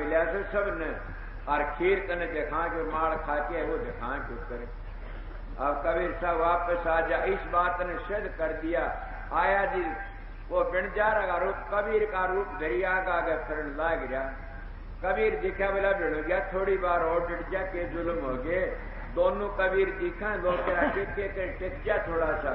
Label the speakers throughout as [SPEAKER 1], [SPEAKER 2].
[SPEAKER 1] मिला से सब ने और खीर तने दिखा के माल खा के वो दिखा के करे। अब कबीर साहब वापस आ जा, इस बात ने सिद्ध कर दिया। आया जी वो बिणजार का रूप, कबीर का रूप दरिया का आगे फिर लाग गया। कबीर दिखा बोला बिड़ गया, थोड़ी बार और डिट जा के जुल्म हो गए। दोनों कबीर दिखा, दो टिक जा थोड़ा सा,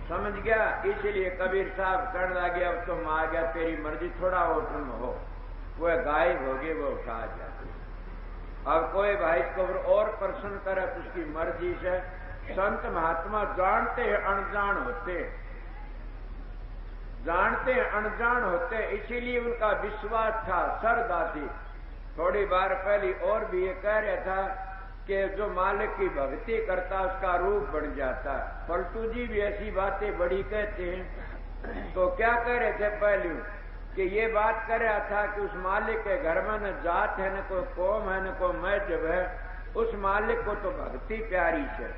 [SPEAKER 1] समझ गया। इसलिए कबीर साहब कहने लगे अब तुम आ गया, तेरी मर्जी, थोड़ा और तुम हो। वो गायब हो गए, वो उठा जा। अब कोई भाई को और प्रश्न करे तो उसकी मर्जी से। संत महात्मा जानते हैं अनजान होते, जानते हैं अनजान होते, इसीलिए उनका विश्वास था, श्रद्धा थी। थोड़ी बार पहले और भी ये कह रहा था कि जो मालिक की भक्ति करता उसका रूप बन जाता। पलटू जी भी ऐसी बातें बड़ी कहते हैं। तो क्या कह रहे थे पहले कि ये बात कर रहा था कि उस मालिक के घर में न जात है, न कोई कौम है, न कोई मजहब है, उस मालिक को तो भक्ति प्यारी से।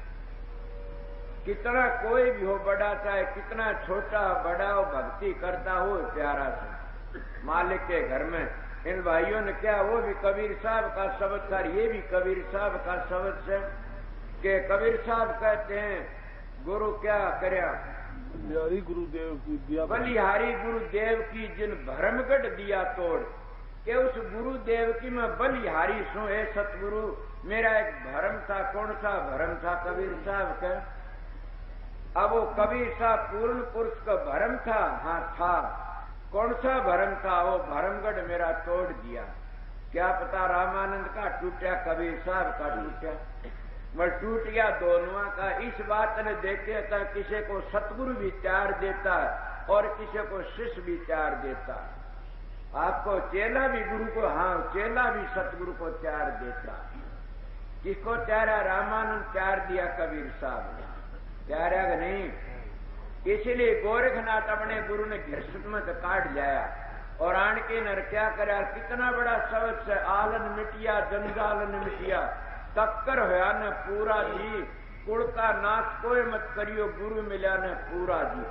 [SPEAKER 1] कितना कोई भी हो, बड़ा चाहे कितना छोटा बड़ा हो, भक्ति करता हो प्यारा से मालिक के घर में। इन भाइयों ने क्या, वो भी कबीर साहब का शब्द था, ये भी कबीर साहब का शब्द है कि कबीर साहब कहते हैं गुरु क्या करया,
[SPEAKER 2] बलिहारी गुरुदेव की दिया,
[SPEAKER 1] बलिहारी गुरुदेव की जिन भरमगढ़ दिया तोड़, के उस गुरुदेव की मैं बलिहारी सू। है सतगुरु, मेरा एक भरम था। कौन सा भरम था कबीर साहब का? अब वो कबीर साहब पूर्ण पुरुष का भरम था, हाँ था। कौन सा भरम था? वो भरमगढ़ मेरा तोड़ दिया। क्या पता रामानंद का टूटा, कबीर साहब का टूटा, मैं टूट गया दोनों का। इस बात ने देखे था किसी को सतगुरु भी चार देता और किसी को शिष्य भी चार देता। आपको चेला भी गुरु को, हाँ चेला भी सतगुरु को चार देता। किसको चारा? रामानंद चार दिया कबीर साहब ने, चारा कि नहीं? इसीलिए गोरखनाथ अपने गुरु ने घृष्मत काट जाया और आन के नर क्या करा, कितना बड़ा शब्द से आलन मिटिया जंजालन मिटिया, टक्कर होया न पूरा जी, कुड़ का नाश कोई मत करियो, गुरु मिला न पूरा जी।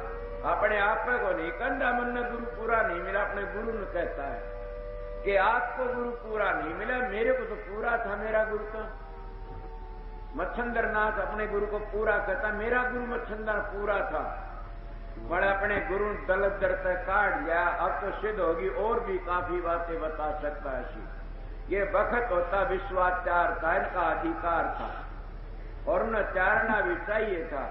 [SPEAKER 1] अपने आप को नहीं कंधा मन ने गुरु पूरा नहीं मिला, अपने गुरु ने कहता है कि आपको गुरु पूरा नहीं मिला, मेरे को तो पूरा था मेरा गुरु। तो मच्छंदर नाथ अपने गुरु को पूरा कहता, मेरा गुरु मच्छंदर पूरा था। बड़े अपने गुरु दलत दर तक काट लिया। अब तो सिद्ध होगी और भी काफी बातें बता सकता है ऐसी। ये बखत होता विश्वाचार का, इनका अधिकार था और उन्हें चारना भी चाहिए था।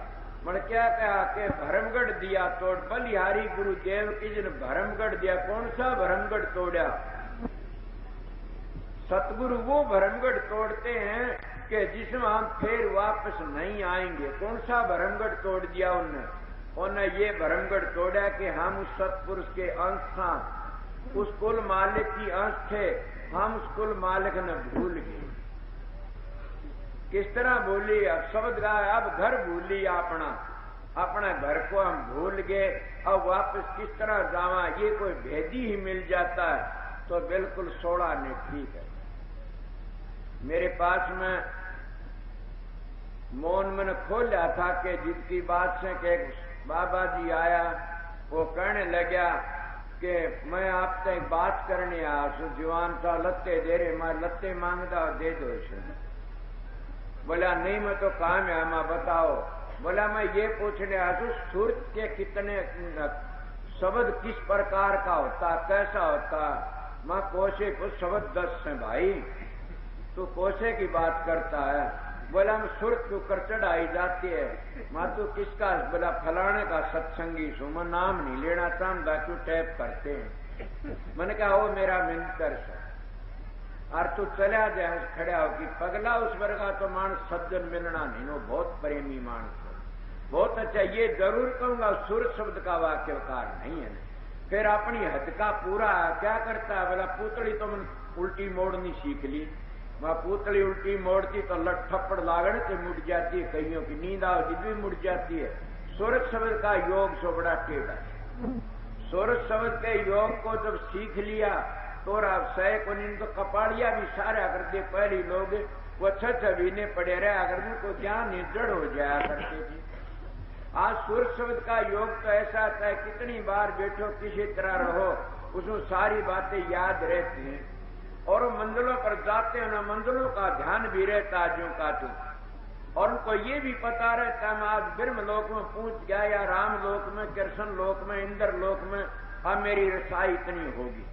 [SPEAKER 1] मन क्या कहा कि भरमगढ़ दिया तोड़, बलिहारी गुरुदेव की जिन भरमगढ़ दिया। कौन सा भरमगढ़ तोड़ा? सतगुरु वो भरमगढ़ तोड़ते हैं कि जिसमें हम फिर वापस नहीं आएंगे। कौन सा भरमगढ़ तोड़ दिया उन्होंने? उन्हें ये भरमगढ़ तोड़ा कि हम उस सतपुरुष के अंश था, उस कुल मालिक की अंश थे, हम उस कुल मालिक ने भूल गए। किस तरह भूली? अब शब्द गाया, अब घर भूली अपना, अपना घर को हम भूल गए। अब वापस किस तरह जावा? ये कोई भेदी ही मिल जाता है तो बिल्कुल 16 ने ठीक है। मेरे पास में मौन मन खोला था कि जिसकी बात से कि बाबा जी आया, वो कहने लगा कि मैं आपसे एक बात करने आया सु, जवान सा लत्ते दे रहे, मैं लत्ते मांगता दे दो इसे। बोला नहीं मैं तो काम है, मैं बताओ। बोला मैं ये पूछने आया सु, सुरत के कितने शब्द किस प्रकार का होता, कैसा होता? मैं कोशे को शब्द 10 है भाई, तू कोशे की बात करता है। बोला मैं सुरत के ऊपर चढ़ाई जाती है। मैं तू किसका? बोला फलाने का सत्संगी सु, मैं नाम नहीं लेना चाहता, क्यों टैप करते हैं। मैंने कहा वो मेरा मिंतर से, और तू चला जाए खड़ा हो कि पगला उस वर्ग का तो मानस सज्जन मिलना नहीं, वो बहुत प्रेमी मानस है, बहुत अच्छा। ये जरूर कहूंगा सुरत शब्द का वाक्यकार नहीं है। फिर अपनी हद का पूरा क्या करता है? बोला पुतली तो मैंने उल्टी मोड़नी सीख ली। वहां पुतली उल्टी मोड़ती तो लट थप्पड़ लागण से मुड़ जाती है, कईयों की नींद आओ जिद भी मुड़ जाती है। सूरज शब्द का योग सो बड़ा टेढ़ा। सूरज शब्द के योग को जब सीख लिया तो सह को नींद तो कपाड़िया भी सारा कर दे। पहले लोग वो छबीने पड़े रहे, अगर उनको ज्ञान निर्जड़ हो जाया करते थे। आज सूरज शब्द का योग तो ऐसा था, कितनी बार बैठो किसी तरह रहो, उसमें सारी बातें याद रहती हैं। और मंजिलों पर जाते हैं, उन मंजिलों का ध्यान भी रहता ज्यों का तू, और उनको ये भी पता रहता है मैं आज ब्रह्म लोक में पहुंच गया या राम लोक में, कृष्ण लोक में, इंद्र लोक में, अब मेरी रसाई इतनी होगी।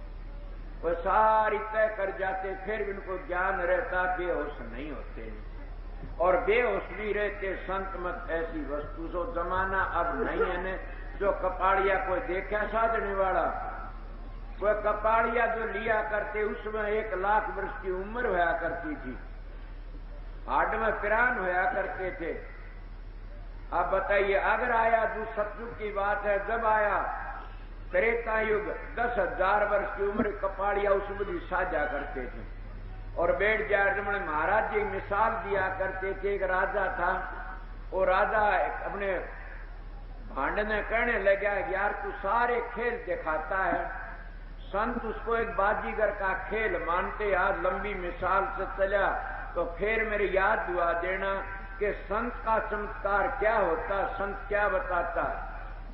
[SPEAKER 1] वो सारी तय कर जाते, फिर भी उनको ज्ञान रहता, बेहोश नहीं होते नहीं। और बेहोश भी रहते संत मत ऐसी वस्तु जो जमाना अब नहीं है ने, जो कपाड़िया कोई देखा साधने वाला, कोई कपाड़िया जो लिया करते उसमें 1 लाख वर्ष की उम्र होया करती थी, हाड में पिरान होया करते थे। अब बताइए अगर आया जो सतयुग की बात है, जब आया त्रेता युग 10,000 वर्ष की उम्र कपाड़िया उस बुद्धि साझा करते थे। और बैठ जा रमण महाराज जी मिसाल दिया करते थे, एक राजा था, वो राजा अपने भांडने कहने लगा यार तू सारे खेल दिखाता है, संत उसको एक बाजीगर का खेल मानते, आज लंबी मिसाल से चला तो फिर मेरी याद दुआ देना कि संत का चमत्कार क्या होता, संत क्या बताता।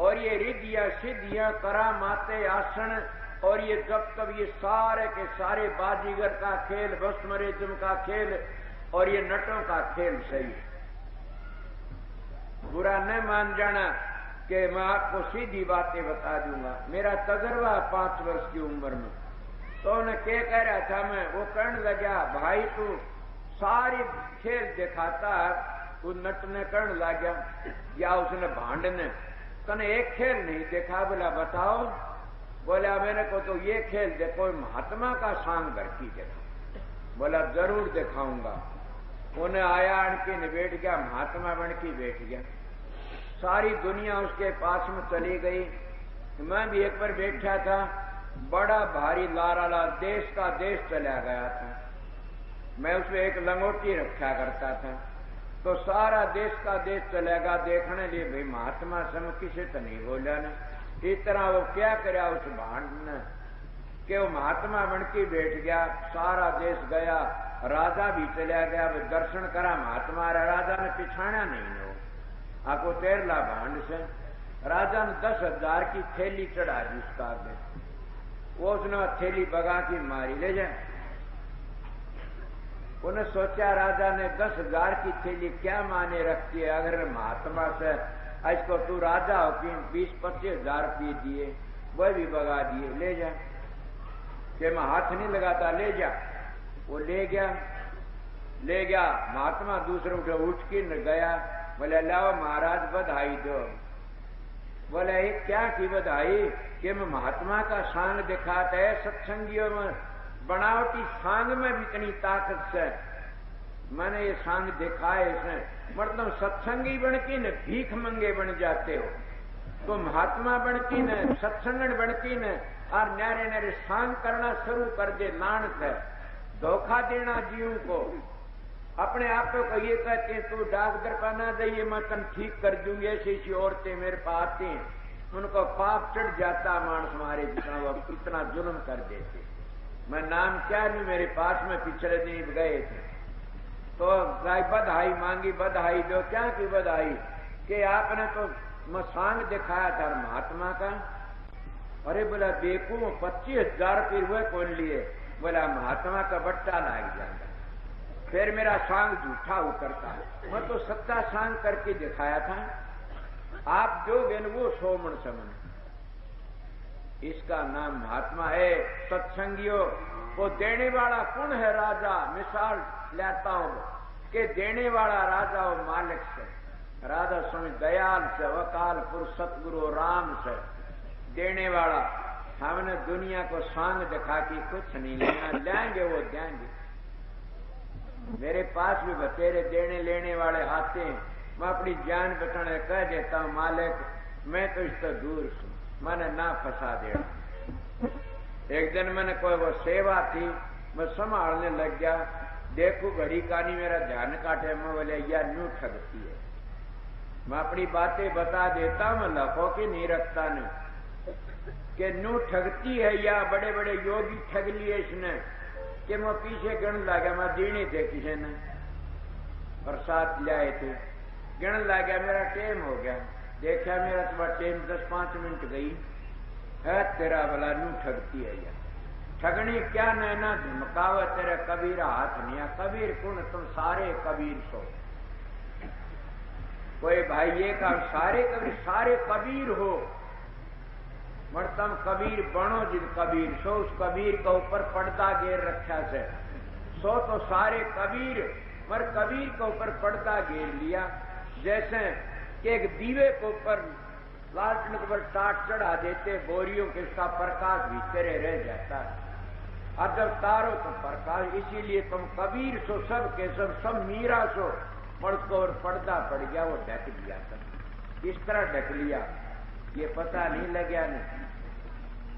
[SPEAKER 1] और ये रिद्धियां सिद्धियां करामाते आसन, और ये जब तब ये सारे के सारे बाजीगर का खेल, भस्मरेजम का खेल, और ये नटों का खेल सही है। बुरा न मान जाना कि मैं आपको सीधी बातें बता दूंगा। मेरा तजर्बा 5 वर्ष की उम्र में, तो उन्हें क्या कह रहा था मैं, वो कहने लगा भाई तू सारी खेल दिखाता, तू नटने कहने लगा या उसने भांडने, तने एक खेल नहीं देखा। बोला बताओ, बोला मैंने को तो ये खेल देखो, महात्मा का सांग भरती देखो। बोला जरूर दिखाऊंगा। उन्हें आया अणकी ने बैठ गया, महात्मा बन की बैठ गया, सारी दुनिया उसके पास में चली गई। मैं भी एक बार बैठा था, बड़ा भारी लाराला देश का देश चला गया था, मैं उसमें एक लंगोटी रखा करता था, तो सारा देश का देश चलेगा देखने लिए, भाई महात्मा समय किसी तो नहीं बोला ना। इस तरह वो क्या करे उस भांड ने कि वो महात्मा बन के बैठ गया, सारा देश गया, राजा भी चला गया, दर्शन करा महात्मा, राजा ने पिछाना नहीं नो आपको तेरला भांड से। राजा ने 10,000 की थैली चढ़ा दी उसका आगे, वो उसने थैली बगा की मारी ले जाए। उन्हें सोचा राजा ने 10,000 की थैली क्या माने रखती है, अगर महात्मा से इसको तू राजा हो कि 20-25 हजार रुपये दिए, वह भी बगा दिए, ले जा कि मैं हाथ नहीं लगाता, ले जा। वो ले गया महात्मा दूसरे उठ के गया, बोले लाओ महाराज बधाई दो। बोले क्या की बधाई कि मैं महात्मा का सांग दिखाता है, सत्संगियों में बनावटी सांग में भी इतनी ताकत से मैंने ये सांग दिखाए, इसमें मतलब सत्संगी बन की न भीख मंगे बन जाते हो, तो महात्मा बन की न सत्संगन बन की न और न्यारे न्यारे सांग करना शुरू कर दे। लानत है, धोखा देना जीव को। अपने आप को ये कहते हैं तू डॉक्टर पर ना जाइए, मैं तन ठीक कर दूंगी, ऐसी औरतें मेरे पास आती हैं, उनको पाप चढ़ जाता मानस हमारे जितना वो इतना जुल्म कर देते। मैं नाम क्या नहीं, मेरे पास में पिछले दिन गए थे, तो बधाई मांगी, बधाई दो। क्या की बधाई कि आपने तो मैं सांग दिखाया था महात्मा का। अरे बोला देखो 25,000 रुपये हुए कौन लिए, बोला महात्मा का बट्टा लाग जाता, फिर मेरा सांग झूठा उतरता है, मैं तो सच्चा सांग करके दिखाया था। आप जो बेन वो 100 मन समन, इसका नाम महात्मा है। सत्संगियों वो देने वाला कौन है? राजा। मिसाल लाता हूं कि देने वाला राजा और मालिक से, राधा स्वामी दयाल से, वकाल पुरुष सतगुरु राम से देने वाला। हमने दुनिया को सांग दिखा के कुछ नहीं लेना, लेंगे वो देंगे। मेरे पास भी बतेरे देने लेने वाले आते हैं, मैं अपनी जान बचाने कह देता हूं मालिक मैं तो इससे दूर हूं, मैंने ना फंसा देना। एक दिन मैंने कोई वो सेवा थी, मैं संभालने लग गया, देखो घड़ी का नहीं मेरा ध्यान काटे, मैं बोले या न्यू ठगती है। मैं अपनी बातें बता देता, मैं लखों की नहीं रखता नहीं कि न्यू ठगती है या बड़े बड़े योगी ठग लिए इसने कि मैं पीछे गण लगा, मैं देने थे किसी ने प्रसाद लाए थे, गण लगा, मेरा टाइम हो गया, देखा मेरा तुम्हारा टाइम 10-5 मिनट गई है, तेरा भला न्यू ठगती है यार। ठगनी क्या नैना झुमकाव तेरे कबीर हाथ निया। कबीर कुण तुम सारे कबीर सो। कोई भाई ये का सारे कबीर हो, मर तुम कबीर बनो जिद कबीर सो। उस कबीर के ऊपर पर्दा घेर रखा से सो तो सारे कबीर, मर कबीर के ऊपर पर्दा घेर लिया। जैसे कि एक दीवे के ऊपर लालटेन के ऊपर टाट चढ़ा देते बोरियों के, इसका प्रकाश भीतरे रह जाता है। और जब तारो तो प्रकाश, इसीलिए तुम कबीर सो सब के सब मीरा सो। पर और पर्दा पड़ गया, वो ढक दिया सब। किस तरह ढक लिया ये पता नहीं लगा नहीं।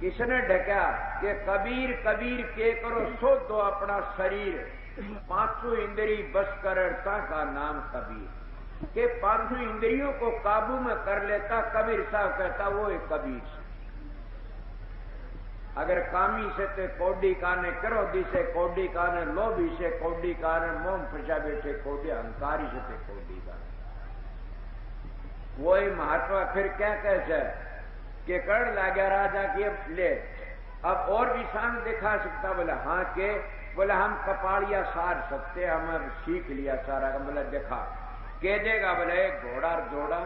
[SPEAKER 1] किसने ढका कि कबीर कबीर के करो सो दो अपना शरीर। पांचों इंद्री बस करता का नाम कबीर। के पांचों इंद्रियों को काबू में कर लेता कबीर साहब कहता वो एक कबीर। अगर कामी से ते कोडी काने, क्रोधी से कोडी काने, लोभी से कोडी काने, मोम फंसा बैठे कोडी, अहंकारी से ते कोडी काने। वही महात्मा फिर क्या कैसे कि कर लागा राजा की ले अब और भी शान दिखा सकता। बोले हाँ के, बोले हम कपाड़िया सार सकते, हम सीख लिया सारा। बोले देखा के देगा, बोले एक घोड़ा जोड़ा,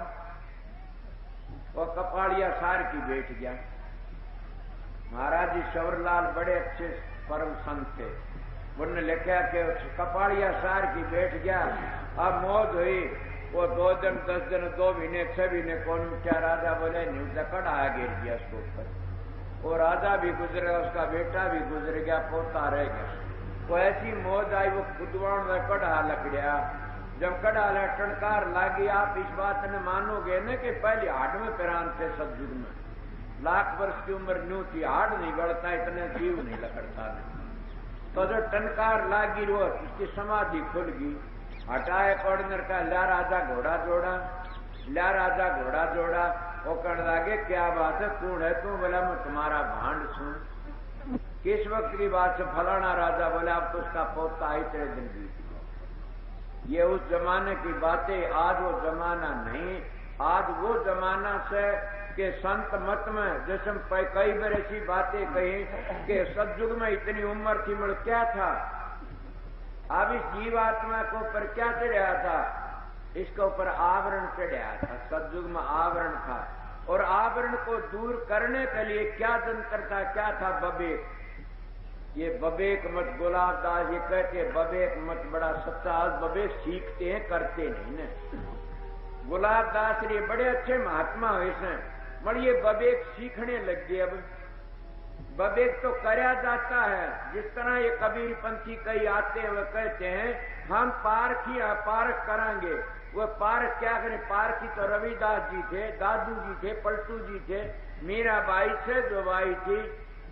[SPEAKER 1] वो कपाड़िया सार की बैठ गया। महाराज जी शवरलाल बड़े अच्छे परम संत थे, उन्होंने लिखा कि कपाड़िया सार की बैठ गया। अब मौत हुई, वो 2 दिन 10 दिन 2 महीने 6 महीने कौन क्या। राजा बोले न्यूज कड़ा गिर गया उसके ऊपर। वो राजा भी गुजर गया, उसका बेटा भी गुजर गया, पोता रह गया। वो ऐसी मौज आई, वो खुदवाण में कड़ा लकड़िया। जब कड़ा टनकार लागी, आप इस बात ने मानोगे न कि पहले हाड में पिरान थे सतयुग में। लाख वर्ष की उम्र न्यू थी, हाड नहीं बढ़ता, इतने जीव नहीं लकड़ता। तो जो टनकार लागी वो उसकी समाधि खुल गई। हटाए पड़नर का ला राजा घोड़ा जोड़ा, ला राजा घोड़ा जोड़ा। वो कहने लगे क्या बात है, कौन है तू? बोला मैं तुम्हारा भांड सुन। किस वक्त की बात से? फलाना राजा। बोला अब तो उसका पोता आई, तेरे दिन बीत गया। ये उस जमाने की बातें, आज वो जमाना नहीं। आज वो जमाना से कि संत मत में जैसे कई बार ऐसी बातें कही कि सतयुग में इतनी उम्र थी, मगर क्या था? अब इस जीवात्मा को ऊपर क्या चढ़ा था? इसके ऊपर आवरण चढ़ा था। सतयुग में आवरण था, और आवरण को दूर करने के लिए क्या तंत्र था, क्या था? बबेक। ये बबेक मत, गुलाब दास ये कहते हैं बबेक मत बड़ा सच्चा। बबेक सीखते हैं, करते नहीं न। गुलाब दास ये बड़े अच्छे महात्मा हुए हैं, मगर ये बबेक सीखने लग गए। अब बबेक तो करया जाता है। जिस तरह ये कबीर पंथी कई आते हैं, वह कहते हैं हम पारख करांगे। वो पारख क्या करें? पारखी तो रविदास जी थे, दादू जी थे, पलटू जी थे, मीराबाई से जो बाई थी,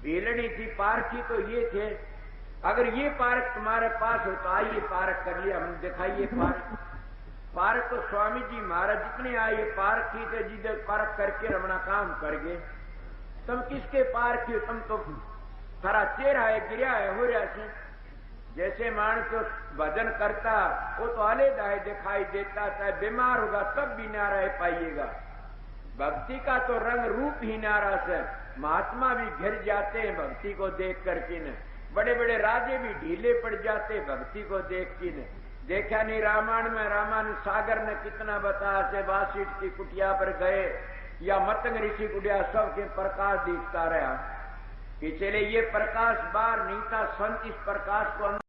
[SPEAKER 1] भीलनी थी। पारखी तो ये थे। अगर ये पारख तुम्हारे पास हो तो आइए पारख कर लिया, हम दिखाइए पारख। पारख तो स्वामी जी महाराज जितने आए पारखी थे, जिधर पारख करके रमणा काम कर गए। तुम किसके पारखी हो? तुम तो थारा चेहरा है गिरा है हो रहा से। जैसे मानस भजन करता वो तो अलग है, दिखाई देता, चाहे बीमार होगा तब भी ना रह पाइएगा। भक्ति का तो रंग रूप ही नारा से। महात्मा भी घिर जाते हैं भक्ति को देख करके न। बड़े बड़े राजे भी ढीले पड़ जाते भक्ति को देख के न। देखा नहीं रामायण में, रामायण सागर ने कितना बताया से वासिष्ठ की कुटिया पर गए या मतंग ऋषि कुटिया, सबके प्रकाश दिखता रहा। इसलिए ये प्रकाश बार नहीं था। संत इस प्रकाश को